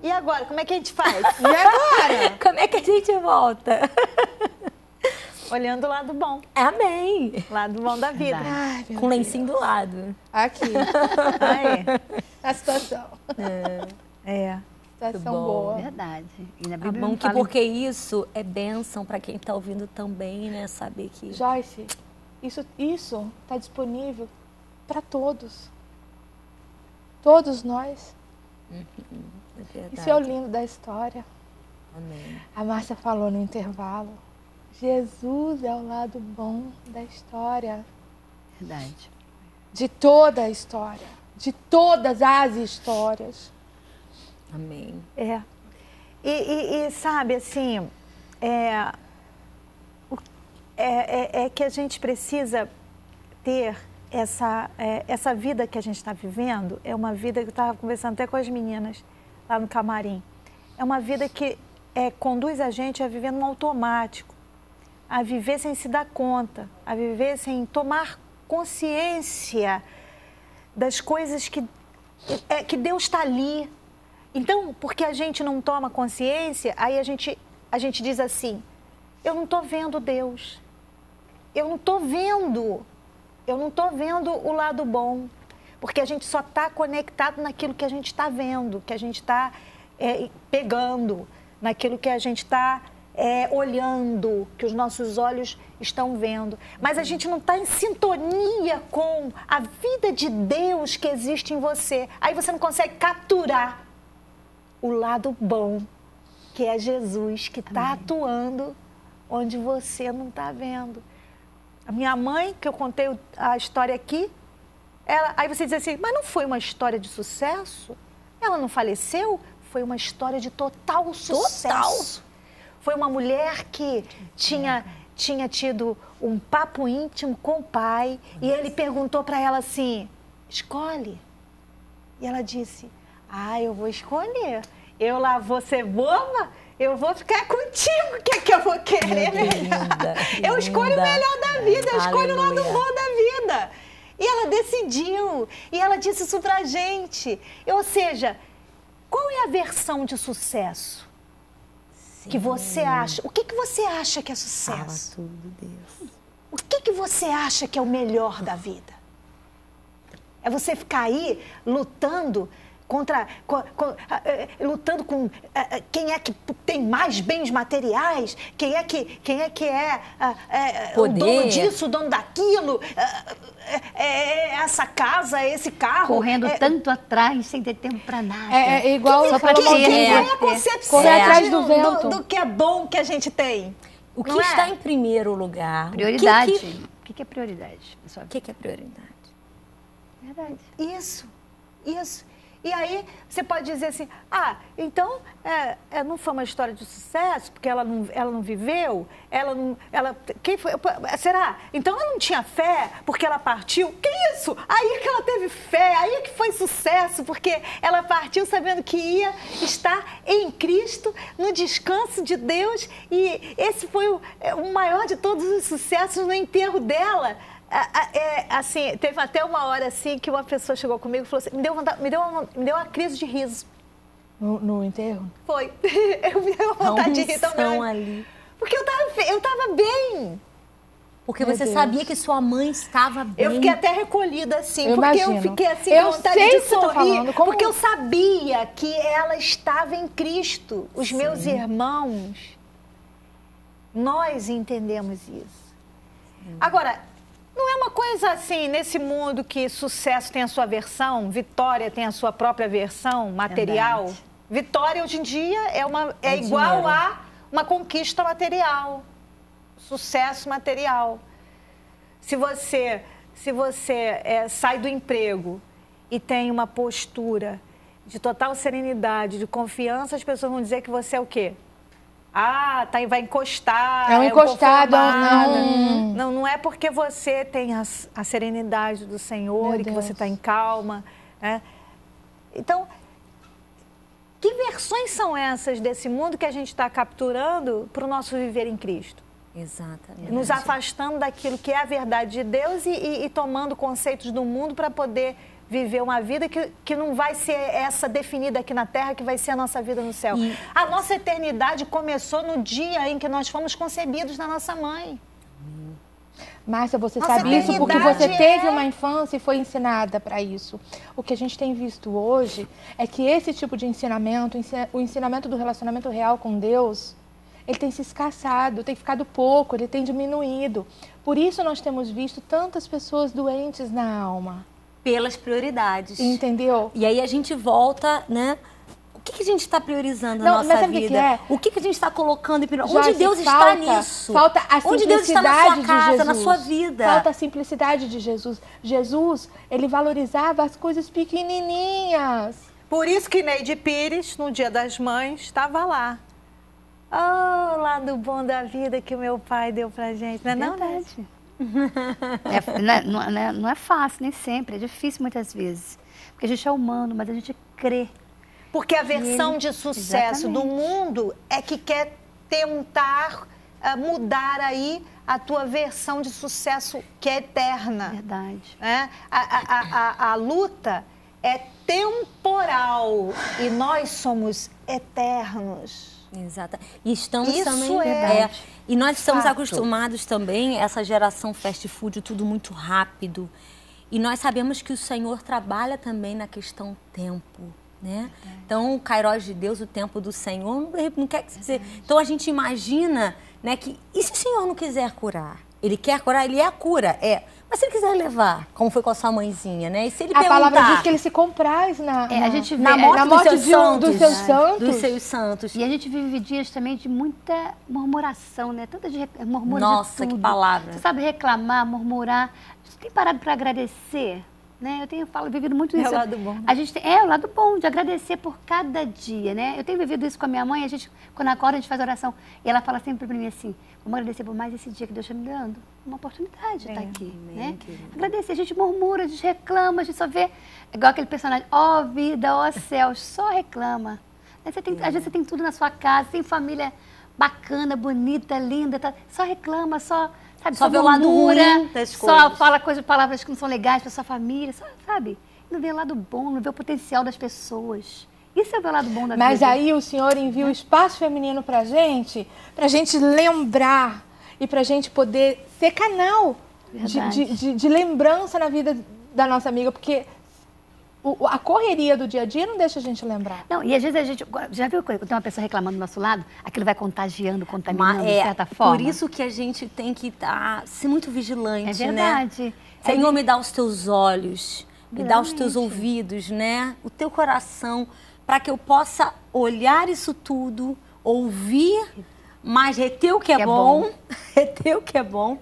E agora, como é que a gente faz? E agora? Como é que a gente volta? Olhando o lado bom. Amém. Lado bom da vida. Ai, meu Com Deus. lencinho do lado. Aqui, Aí. a situação. É. Situação bom. boa. Verdade. E na Tá Bíblia bom não que fala porque isso é bênção para quem tá ouvindo também, né? Saber que... Joyce, isso está disponível para todos. Todos nós. É verdade. Isso é o lindo da história. Amém. A Márcia falou no intervalo. Jesus é o lado bom da história. Verdade. De toda a história. De todas as histórias. Amém. É. E sabe, assim, é que a gente precisa ter essa vida que a gente está vivendo, é uma vida que eu estava conversando até com as meninas lá no camarim. É uma vida que conduz a gente a viver no automático, a viver sem se dar conta, a viver sem tomar consciência das coisas que Deus está ali. Então, porque a gente não toma consciência, aí a gente diz assim, eu não estou vendo Deus, eu não estou vendo o lado bom, porque a gente só está conectado naquilo que a gente está vendo, que a gente está pegando, naquilo que a gente está olhando, que os nossos olhos estão vendo. Mas a gente não está em sintonia com a vida de Deus que existe em você. Aí você não consegue capturar o lado bom, que é Jesus, que está atuando onde você não está vendo. A minha mãe, que eu contei a história aqui, aí você diz assim, mas não foi uma história de sucesso? Ela não faleceu? Foi uma história de total sucesso. Foi uma mulher que tinha tido um papo íntimo com o pai e ele perguntou para ela assim, escolhe. E ela disse, eu vou escolher. Eu lá vou ser boba, eu vou ficar contigo, o que é que eu vou querer melhor? Eu escolho o melhor da vida, eu escolho o lado bom da vida. E ela decidiu, e ela disse isso pra gente. Ou seja, qual é a versão de sucesso que você acha? O que você acha que é sucesso? Fala tudo, Deus. O que você acha que é o melhor da vida? É você ficar aí lutando lutando com quem é que tem mais bens materiais, quem é que é o dono disso, o dono daquilo, essa casa, esse carro. Correndo tanto atrás, sem ter tempo para nada. É igual Só pra Salomão ter, diz, Quem é né? a concepção Correr atrás do vento. do que é bom que a gente tem? O que Não é? está em primeiro lugar? Prioridade. O que é prioridade? O que é prioridade? Verdade. Isso. E aí você pode dizer assim, então não foi uma história de sucesso, porque ela não viveu, quem foi? Será? Então ela não tinha fé, porque ela partiu? Que isso? Aí que ela teve fé, aí que foi sucesso, porque ela partiu sabendo que ia estar em Cristo, no descanso de Deus, e esse foi o maior de todos os sucessos no enterro dela. Assim, teve até uma hora assim que uma pessoa chegou comigo e falou assim, me deu uma crise de riso. No enterro? Foi. Eu me deu uma vontade de rir tão grande. Ali. Porque eu tava bem. Porque Meu você Deus. sabia que sua mãe estava bem. Eu fiquei até recolhida assim, Eu porque imagino. eu fiquei assim Eu com vontade sei de o que você tá sorrir, falando, como- porque eu sabia que ela estava em Cristo. Os meus irmãos, nós entendemos isso. Agora, não é uma coisa assim, nesse mundo que sucesso tem a sua versão, vitória tem a sua própria versão material. Verdade. Vitória hoje em dia é É igual dinheiro. a uma conquista material, sucesso material. Se você sai do emprego e tem uma postura de total serenidade, de confiança, as pessoas vão dizer que você é o quê? Vai encostar. É um encostado, conformado. não. Não é porque você tem a serenidade do Senhor Meu e que Deus. você está em calma. Né? Então, Que versões são essas desse mundo que a gente está capturando para o nosso viver em Cristo? Exatamente. Nos afastando daquilo que é a verdade de Deus e tomando conceitos do mundo para poder viver uma vida que não vai ser essa definida aqui na Terra, que vai ser a nossa vida no céu. A nossa eternidade começou no dia em que nós fomos concebidos na nossa mãe. Márcia, você Nossa sabe isso porque você eternidade teve uma infância e foi ensinada para isso. O que a gente tem visto hoje é que esse tipo de ensinamento, o ensinamento do relacionamento real com Deus, ele tem se escassado, tem ficado pouco, ele tem diminuído. Por isso nós temos visto tantas pessoas doentes na alma. Pelas prioridades. Entendeu? E aí a gente volta, né? O que a gente está priorizando na Não, mas nossa sabe o que vida? que é? O que a gente está colocando em prioridade? Joyce, Onde Deus está falta- nisso? falta a Onde Deus está na simplicidade sua de casa, na Jesus. sua vida? Falta a simplicidade de Jesus. Jesus, ele valorizava as coisas pequenininhas. Por isso que Neide Pires, no Dia das Mães, estava lá. Oh, lado bom da vida que o meu pai deu pra gente. Não é não, Neide? Não é fácil, nem sempre. É difícil muitas vezes. Porque a gente é humano, mas a gente crê. Porque a versão de sucesso do Exatamente. mundo é que quer tentar mudar aí a tua versão de sucesso que é eterna. Verdade. Né? A luta é temporal e nós somos eternos. Exato. E estamos Isso também. é E nós estamos fato. acostumados também, essa geração fast food, tudo muito rápido. E nós sabemos que o Senhor trabalha também na questão tempo, né? Então, o Kairos de Deus, o tempo do Senhor, não quer dizer. Então, a gente imagina, né, que. E se o Senhor não quiser curar? Ele quer curar, ele é a cura, é. Mas se ele quiser levar, como foi com a sua mãezinha, né? E se ele A palavra perguntar, diz que ele se compraz a gente vê, na morte, na morte dos seus dos seus santos, santos. dos seus santos. E a gente vive dias também de muita murmuração, né? Tanta murmura Nossa, de tudo. que palavra. Você sabe reclamar, murmurar. Você tem parado para agradecer? Né? Eu tenho vivido muito isso. É o lado bom. A gente é o lado bom de agradecer por cada dia, né? Eu tenho vivido isso com a minha mãe. A gente, quando acorda, a gente faz oração. E ela fala sempre para mim assim: vamos agradecer por mais esse dia que Deus está me dando. Uma oportunidade de estar aqui, né? Agradecer. A gente murmura, a gente reclama, a gente só vê. Igual aquele personagem: ó vida, ó céus, só reclama. Às vezes você tem tudo na sua casa, tem família bacana, bonita, linda, tá? Só reclama, só. Sabe, Só vê o lado murmura, ruim das só coisas. fala palavras que não são legais para sua família, só, sabe? Não vê o lado bom, não vê o potencial das pessoas. Isso é o lado bom da vida. Mas aí o Senhor envia o espaço feminino pra gente lembrar e pra gente poder ser canal de lembrança na vida da nossa amiga, porque a correria do dia a dia não deixa a gente lembrar. Não, e às vezes a gente... Já viu quando tem uma pessoa reclamando do nosso lado? Aquilo vai contagiando, contaminando, de certa forma? Por isso que a gente tem que ser muito vigilante, É verdade. né? Senhor, me dá os teus olhos, me dá os teus Realmente. ouvidos, né? O teu coração, para que eu possa olhar isso tudo, ouvir, mas reter o que é bom, reter o que é bom,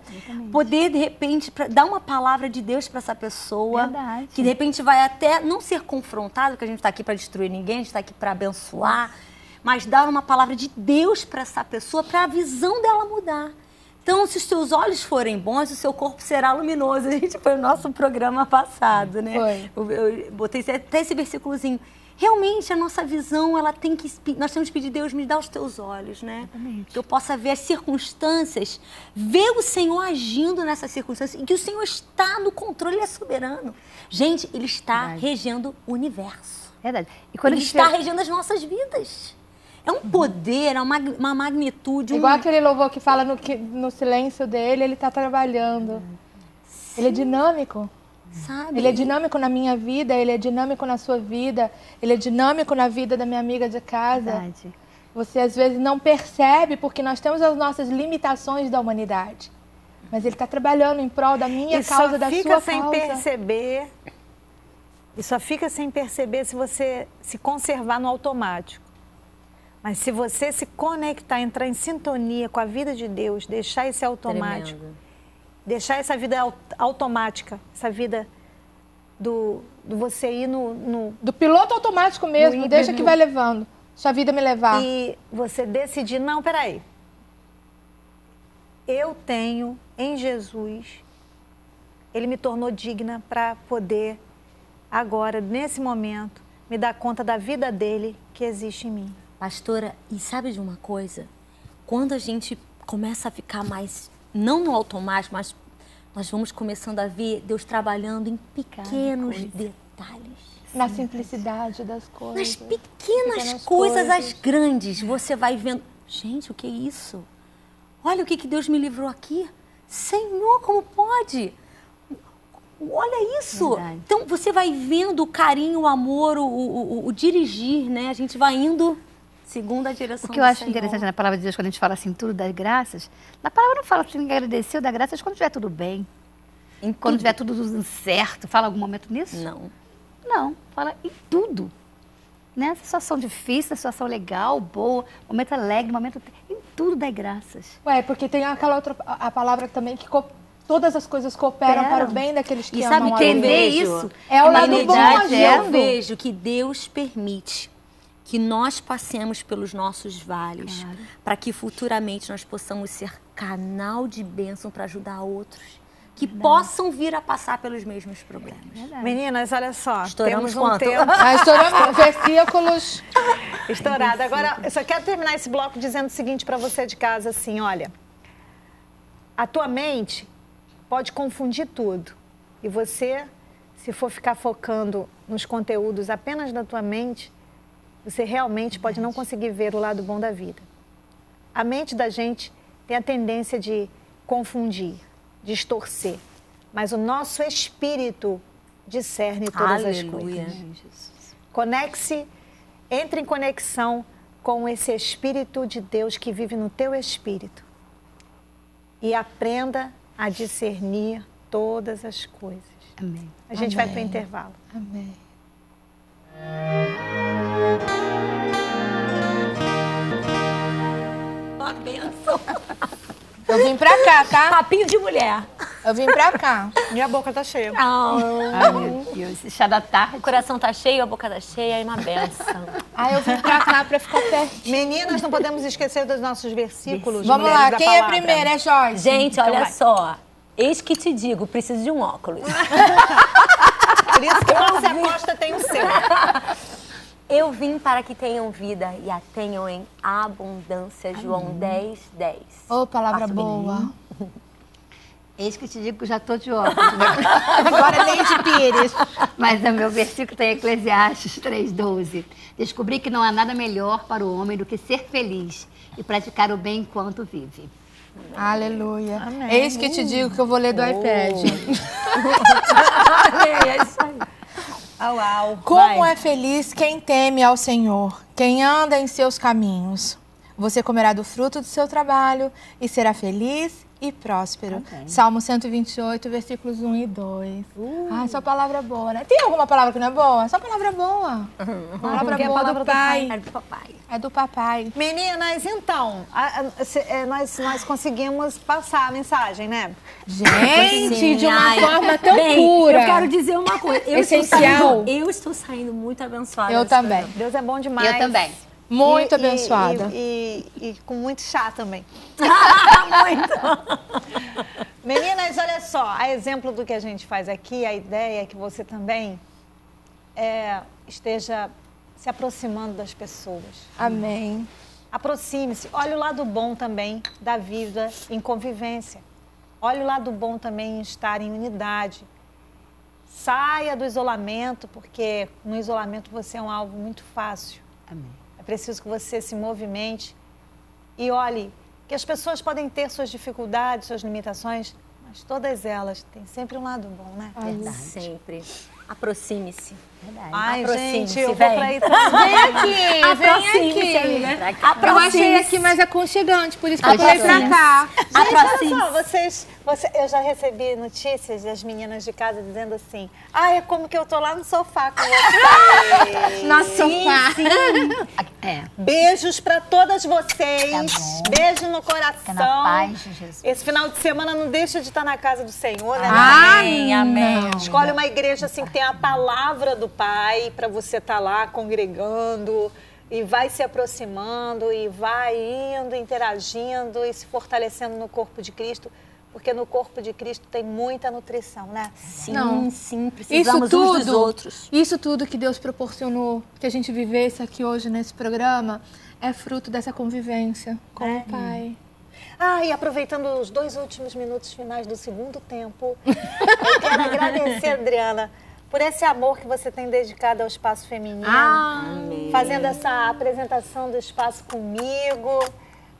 poder, de repente, dar uma palavra de Deus para essa pessoa, Verdade. que de repente vai até não ser confrontado, porque a gente está aqui para destruir ninguém, a gente está aqui para abençoar, mas dar uma palavra de Deus para essa pessoa, para a visão dela mudar. Então, se os seus olhos forem bons, o seu corpo será luminoso. A gente foi no nosso programa passado, né? Foi. Eu botei até esse versículozinho. Realmente, a nossa visão, nós temos que pedir, Deus, me dá os teus olhos, né? Exatamente. Que eu possa ver as circunstâncias, ver o Senhor agindo nessas circunstâncias e que o Senhor está no controle, Ele é soberano. Gente, Ele está regendo o universo. Verdade. E quando Ele a gente está vê- regendo as nossas vidas. É um poder, é uma magnitude. Igual aquele louvor que fala no silêncio dele, ele está trabalhando. Ele é dinâmico. Sabe? Ele é dinâmico na minha vida, ele é dinâmico na sua vida, ele é dinâmico na vida da minha amiga de casa. Verdade. Você às vezes não percebe porque nós temos as nossas limitações da humanidade. Mas ele está trabalhando em prol da minha E causa, só da fica sua sem causa. perceber. E só fica sem perceber se você se conservar no automático. Mas se você se conectar, entrar em sintonia com a vida de Deus, deixar esse automático, Tremendo. deixar essa vida automática, essa vida do você ir no Do piloto automático mesmo, No deixa híbrido. que vai levando. Sua vida me levar. e você decidir, não, peraí. Eu tenho em Jesus, Ele me tornou digna para poder, agora, nesse momento, me dar conta da vida dele, que existe em mim. Pastora, e sabe de uma coisa? Quando a gente começa a ficar mais, não no automático, mas nós vamos começando a ver Deus trabalhando em pequenos detalhes. Na simplicidade das coisas. Nas pequenas coisas, as grandes, você vai vendo. Gente, o que é isso? Olha o que Deus me livrou aqui. Senhor, como pode? Olha isso. Verdade. Então, você vai vendo o carinho, o amor, o dirigir, né? A gente vai indo segundo a direção O que eu do acho Senhor. interessante na palavra de Deus, quando a gente fala assim, tudo das graças, na palavra não fala assim, agradecer ou dar graças quando estiver tudo bem. Quando estiver tudo certo. Fala algum momento nisso? Não. Não, fala em tudo. Né? Situação difícil, situação legal, boa, momento alegre, momento... Em tudo dá graças. Ué, porque tem aquela outra a palavra também que todas as coisas cooperam para o bem daqueles que E amam sabe a quem Deus. entender vejo? isso? É o Na lado bom verdade, eu agindo. vejo que Deus permite que nós passemos pelos nossos vales, para que futuramente nós possamos ser canal de bênção para ajudar outros que possam vir a passar pelos mesmos problemas. Meninas, olha só. Estouramos temos um quanto? tempo Estouramos versículos. estourado. Agora, eu só quero terminar esse bloco dizendo o seguinte para você de casa, assim, olha. A tua mente pode confundir tudo. E você, se for ficar focando nos conteúdos apenas da tua mente, você realmente pode não conseguir ver o lado bom da vida. A mente da gente tem a tendência de confundir, distorcer. Mas o nosso espírito discerne todas as Aleluia. coisas. Conecte-se, entre em conexão com esse Espírito de Deus que vive no teu espírito. E aprenda a discernir todas as coisas. Amém. A gente vai para o intervalo. Amém. Uma bênção. Eu vim pra cá, tá? Papinho de mulher. Eu vim pra cá. Minha boca tá cheia. Ai, meu Deus, esse chá da tarde. O coração tá cheio, a boca tá cheia, é uma bênção. Eu vim pra cá pra ficar perto. Meninas, não podemos esquecer dos nossos versículos. Vamos mulheres lá, da quem é palavra. primeiro? É Joyce. Gente, olha vai. só. Eis que te digo, preciso de um óculos. Por isso que Márcia Costa tem o seu. Eu vim para que tenham vida e a tenham em abundância. João 10, 10. Ô, palavra Passo boa. Eis que eu te digo que eu já estou de óculos. Agora é Neide Pires. Mas o meu versículo está em Eclesiastes 3,12. Descobri que não há nada melhor para o homem do que ser feliz e praticar o bem enquanto vive. Aleluia. Eis que te digo que eu vou ler do iPad. É isso aí. Uau. Como é feliz quem teme ao Senhor, quem anda em seus caminhos. Você comerá do fruto do seu trabalho e será feliz e próspero. Salmo 128, versículos 1 e 2. Só palavra boa, né? Tem alguma palavra que não é boa? Só palavra boa. Palavra Porque é a boa palavra do pai. É do papai. É do papai. Meninas, então, nós conseguimos passar a mensagem, né? Gente, Sim, de uma ai. forma tão Bem, pura. Eu quero dizer uma coisa. Essencial. Eu estou saindo muito abençoada. Eu desse também. programa. Deus é bom demais. Eu também. Muito abençoada. E com muito chá também. Muito. Meninas, olha só, a exemplo do que a gente faz aqui, a ideia é que você também esteja se aproximando das pessoas. Amém. Aproxime-se. Olha o lado bom também da vida em convivência. Olha o lado bom também em estar em unidade. Saia do isolamento, porque no isolamento você é um alvo muito fácil. Amém. É preciso que você se movimente e olhe que as pessoas podem ter suas dificuldades, suas limitações, mas todas elas têm sempre um lado bom, né? Verdade. Sempre. Aproxime-se. Verdade. Ai, Aproxime-se, gente, eu vou vem. pra aí também. Vem aqui, Aproxime-se, vem aqui. amiga. Eu achei aqui mais aconchegante, por isso que eu pulei pra cá. Gente, olha Aproxime-se. só, eu já recebi notícias das meninas de casa dizendo assim, é como que eu tô lá no sofá com vocês. Nosso sofá. É. Beijos pra todas vocês. Tá bom. Beijo no coração. Fica na paz de Jesus. Esse final de semana não deixa de estar na casa do Senhor, né? Amém, amém. Escolhe uma igreja assim que tem a palavra do Pai para você estar lá congregando e vai se aproximando e vai indo, interagindo e se fortalecendo no corpo de Cristo, Porque no corpo de Cristo tem muita nutrição, né? Sim, Não. sim, precisamos uns dos outros. Isso tudo que Deus proporcionou, que a gente vivesse aqui hoje nesse programa, é fruto dessa convivência com o Pai. Ah, e aproveitando os 2 últimos minutos finais do segundo tempo, eu quero agradecer, Adriana, por esse amor que você tem dedicado ao espaço feminino. Amém. Fazendo essa apresentação do espaço comigo.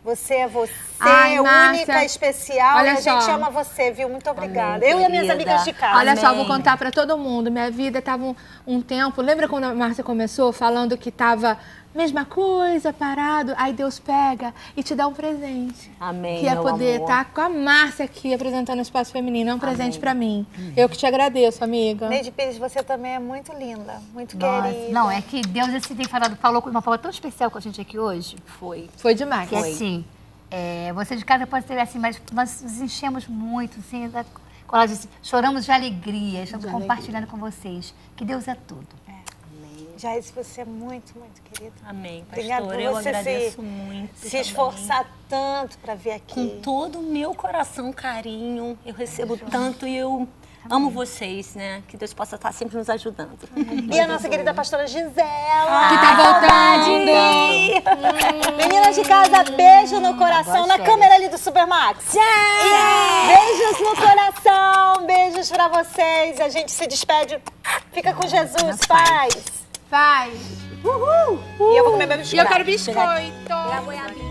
Você é você, Ai, Márcia, única, especial. olha E a gente só. ama você, viu? Muito obrigada. Amém, Eu e as minhas querida. amigas de casa. Olha só, Amém. vou contar pra todo mundo. Minha vida tava um tempo... Lembra quando a Márcia começou falando que tava mesma coisa, parado? Aí Deus pega e te dá um presente. Amém, Que é meu poder amor. estar com a Márcia aqui apresentando o Espaço Feminino. É um presente pra mim. Eu que te agradeço, amiga. Neide Pires, você também é muito linda, muito Nossa, querida. não, é que Deus assim, falou com uma forma tão especial com a gente aqui hoje. Foi. Foi demais. Que assim, você de casa pode ser assim, mas nós nos enchemos muito, assim, quando ela disse, choramos de alegria, estamos compartilhando com vocês, que Deus é tudo. Jair, você é muito, muito querida. Amém, Obrigada pastor. por Eu você agradeço muito. se também. esforçar tanto para vir aqui. Com todo o meu coração, carinho. Eu recebo tanto e eu amo vocês, né? Que Deus possa estar sempre nos ajudando. E a nossa querida pastora Gisela. Que tá voltando. Meninas de casa, beijo no coração. Na câmera ali do Supermax. Beijos no coração. Beijos pra vocês. A gente se despede. Fica com Jesus. Paz. Vai. E eu vou comer meu biscoito. E eu quero biscoito. A goiabinha.